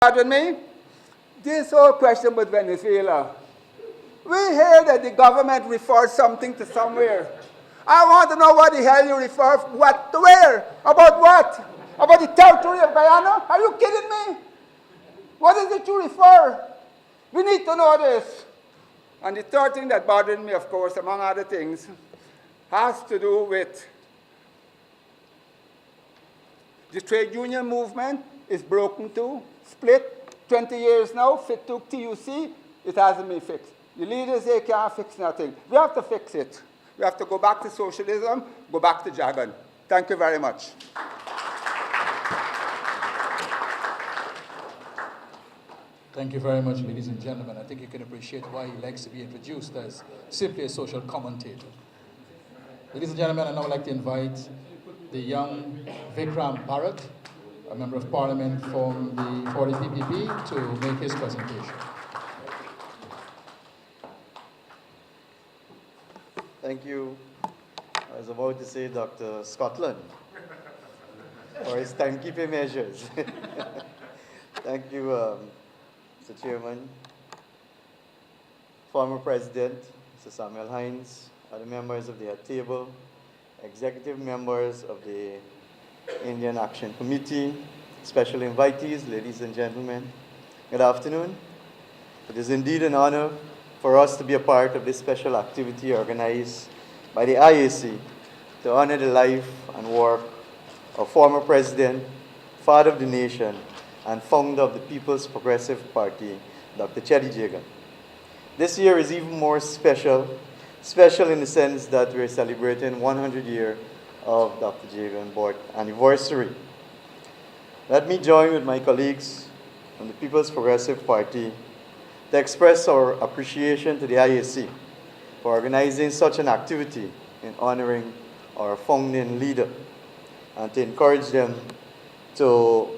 Pardon me? This whole question with Venezuela. We hear that the government refers something to somewhere. I want to know what the hell you refer, what to where? About what? About the territory of Guyana? Are you kidding me? What is it you refer? We need to know this. And the third thing that bothered me, of course, among other things, has to do with the trade union movement is broken too, split. 20 years now, fit to TUC, it hasn't been fixed. The leaders, they can't fix nothing. We have to fix it. We have to go back to socialism, go back to Jagan. Thank you very much. Thank you very much, ladies and gentlemen. I think you can appreciate why he likes to be introduced as simply a social commentator. Ladies and gentlemen, I'd now like to invite the young Vikram Bharat, a member of parliament for the PPP, to make his presentation. Thank you. I was about to say Dr. Scotland for his timekeeping measures. Thank you, Mr. Chairman, former President, Mr. Samuel Hines, other members of the table, executive members of the Indian Action Committee, special invitees, ladies and gentlemen, good afternoon. It is indeed an honor for us to be a part of this special activity organized by the IAC to honor the life and work of former President, father of the nation, and founder of the People's Progressive Party, Dr. Cheddi Jagan. This year is even more special in the sense that we're celebrating 100 years of Dr. Jagan's birth anniversary. Let me join with my colleagues from the People's Progressive Party to express our appreciation to the IAC for organizing such an activity in honoring our founding leader and to encourage them to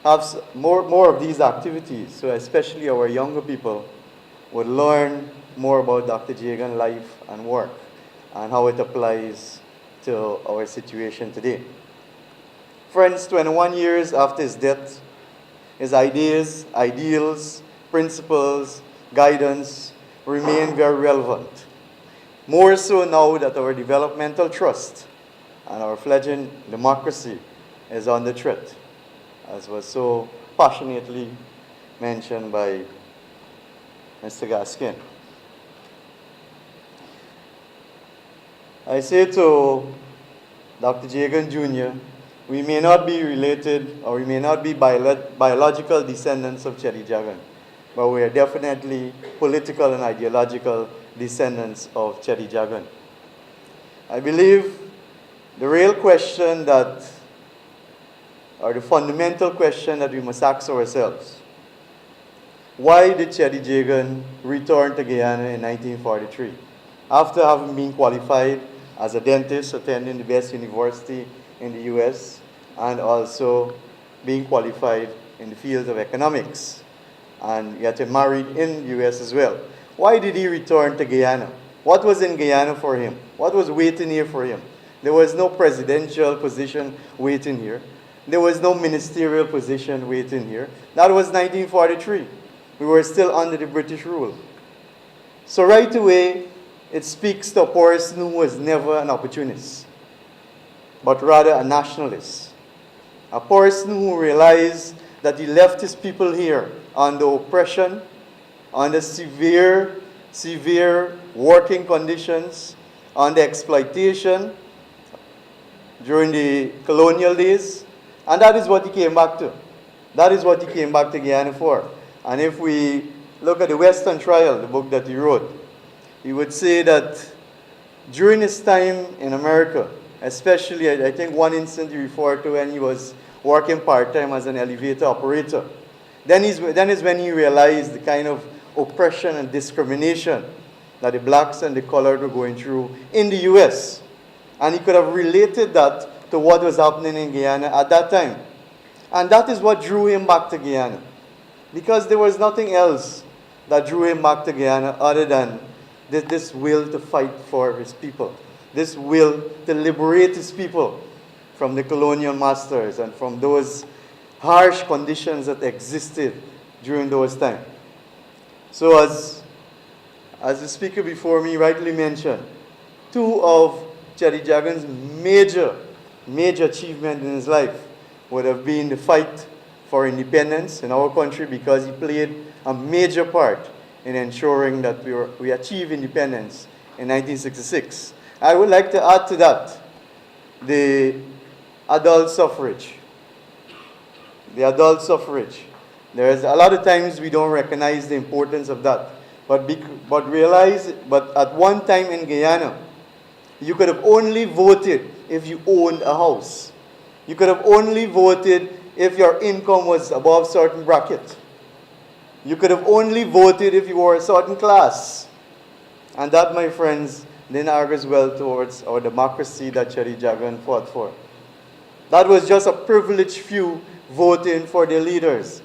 have more of these activities, so especially our younger people would learn more about Dr. Jagan's life and work and how it applies to our situation today. Friends, 21 years after his death, his ideas, ideals, principles, guidance remain very relevant. More so now that our developmental trust and our fledgling democracy is under threat, as was so passionately mentioned by Mr. Gaskin. I say to Dr. Jagan Jr., we may not be related or we may not be biological descendants of Cheddi Jagan, but we are definitely political and ideological descendants of Cheddi Jagan. I believe the real question or the fundamental question that we must ask ourselves, why did Cheddi Jagan return to Guyana in 1943? After having been qualified as a dentist, attending the best university in the US, and also being qualified in the field of economics, and getting married in the US as well. Why did he return to Guyana? What was in Guyana for him? What was waiting here for him? There was no presidential position waiting here. There was no ministerial position waiting here. That was 1943. We were still under the British rule. So right away, it speaks to a person who was never an opportunist, but rather a nationalist. A person who realized that he left his people here under oppression, under severe working conditions, under exploitation during the colonial days, and that is what he came back to. That is what he came back to Guyana for. And if we look at the Western Trial, the book that he wrote, he would say that during his time in America, especially, I think one incident he referred to when he was working part-time as an elevator operator. Then is when he realized the kind of oppression and discrimination that the blacks and the colored were going through in the US. And he could have related that to what was happening in Guyana at that time. And that is what drew him back to Guyana. Because there was nothing else that drew him back to Guyana other than this will to fight for his people. This will to liberate his people from the colonial masters and from those harsh conditions that existed during those times. So as the speaker before me rightly mentioned, two of Cheddi Jagan's major achievement in his life would have been the fight for independence in our country, because he played a major part in ensuring that we achieve independence in 1966. I would like to add to that the adult suffrage. The adult suffrage. There's a lot of times we don't recognize the importance of that. But at one time in Guyana, you could have only voted if you owned a house. You could have only voted if your income was above a certain bracket. You could have only voted if you were a certain class. And that, my friends, didn't augurs well towards our democracy that Cheddi Jagan fought for. That was just a privileged few voting for their leaders.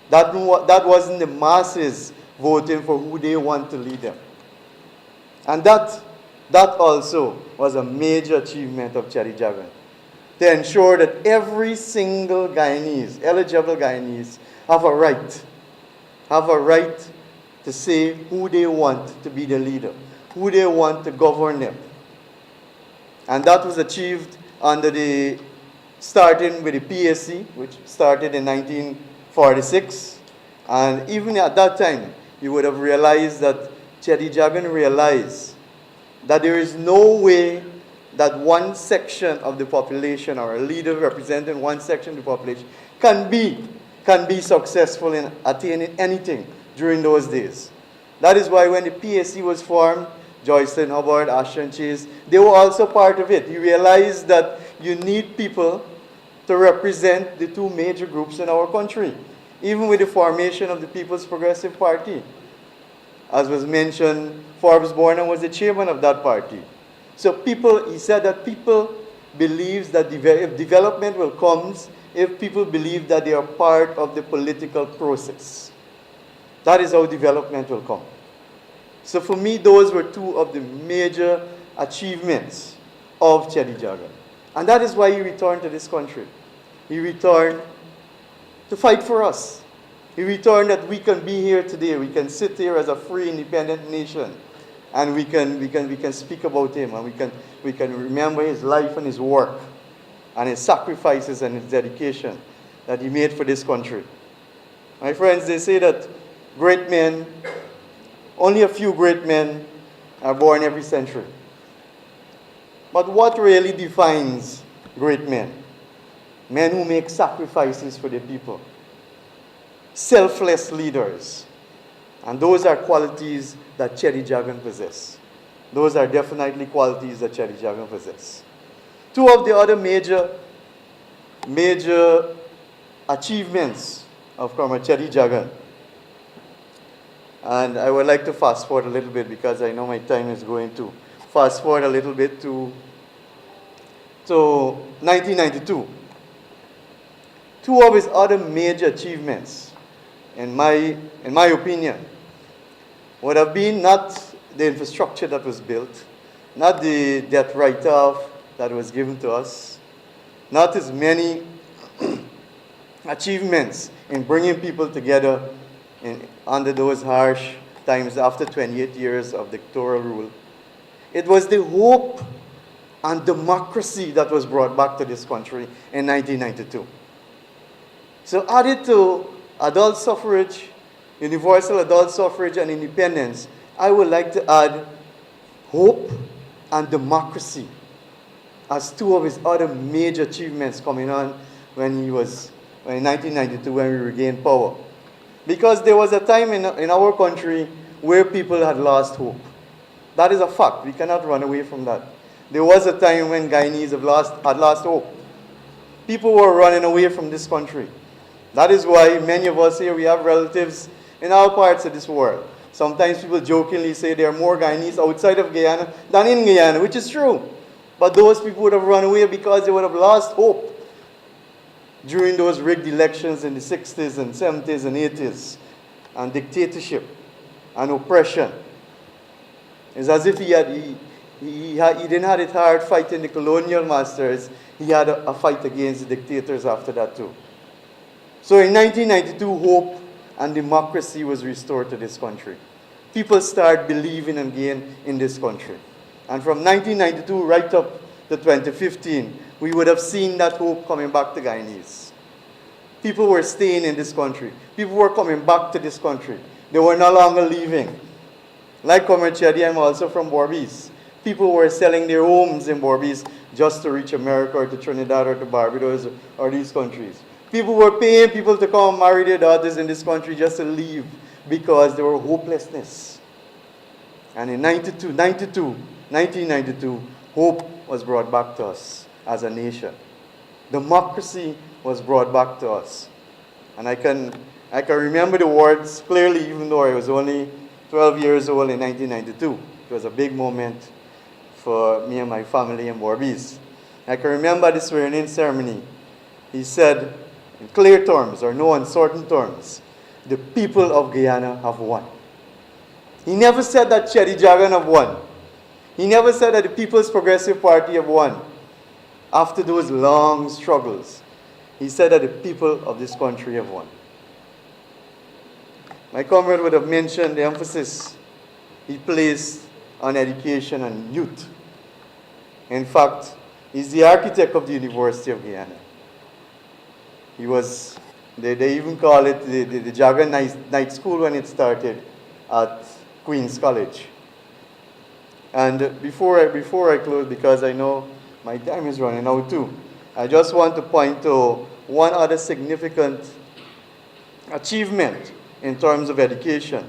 That wasn't the masses voting for who they want to lead them. And that also was a major achievement of Cheddi Jagan, to ensure that every single Guyanese, eligible Guyanese, have a right to say who they want to be the leader, who they want to govern them. And that was achieved starting with the PAC, which started in 1946. And even at that time, you would have realized that Cheddi Jagan realized that there is no way that one section of the population, or a leader representing one section of the population, can be successful in attaining anything during those days. That is why when the PAC was formed, Joycelyn Hubbard, Ashton Chase, they were also part of it. You realize that you need people to represent the two major groups in our country. Even with the formation of the People's Progressive Party, as was mentioned, Forbes Borman was the chairman of that party. So he said that people believe that development will come if people believe that they are part of the political process. That is how development will come. So for me, those were two of the major achievements of Cheddi Jagan. And that is why he returned to this country. He returned to fight for us. He returned that we can be here today. We can sit here as a free, independent nation, and we can speak about him, and we can remember his life and his work, and his sacrifices and his dedication that he made for this country. My friends, they say that great men, only a few great men are born every century. But what really defines great men? Men who make sacrifices for their people. Selfless leaders. And those are qualities that Cheddi Jagan possesses. Those are definitely qualities that Cheddi Jagan possesses. Two of the other major achievements of Comrade Cheddi Jagan. And I would like to fast forward a little bit, because I know my time is going to fast forward a little bit to 1992. Two of his other major achievements, in my opinion, would have been not the infrastructure that was built, not the debt write-off that was given to us, not as many achievements in bringing people together under those harsh times after 28 years of dictatorial rule. It was the hope and democracy that was brought back to this country in 1992. So added to adult suffrage, universal adult suffrage, and independence, I would like to add hope and democracy as two of his other major achievements coming on in 1992, when we regained power. Because there was a time in our country where people had lost hope. That is a fact. We cannot run away from that. There was a time when Guyanese had lost hope. People were running away from this country. That is why many of us here, we have relatives in all parts of this world. Sometimes people jokingly say there are more Guyanese outside of Guyana than in Guyana, which is true. But those people would have run away because they would have lost hope during those rigged elections in the 60s and 70s and 80s, and dictatorship and oppression. It's as if he didn't have it hard fighting the colonial masters. He had a fight against the dictators after that too. So in 1992, hope and democracy was restored to this country. People started believing again in this country. And from 1992 right up to 2015, we would have seen that hope coming back to Guyanese. People were staying in this country. People were coming back to this country. They were no longer leaving. Like Comrade Cheddi, I'm also from Berbice. People were selling their homes in Berbice just to reach America or to Trinidad or to Barbados or these countries. People were paying people to come marry their daughters in this country just to leave because there were hopelessness. And in 1992, hope was brought back to us as a nation. Democracy was brought back to us. And I can remember the words clearly, even though I was only 12 years old in 1992. It was a big moment for me and my family in Berbice. I can remember the swearing-in ceremony. He said, in clear terms, or no uncertain terms, the people of Guyana have won. He never said that Cheddi Jagan have won. He never said that the People's Progressive Party have won. After those long struggles, he said that the people of this country have won. My comrade would have mentioned the emphasis he placed on education and youth. In fact, he's the architect of the University of Guyana. He was, they even call it the Jagan Night School when it started at Queen's College. And before I close, because I know my time is running out too, I just want to point to one other significant achievement in terms of education.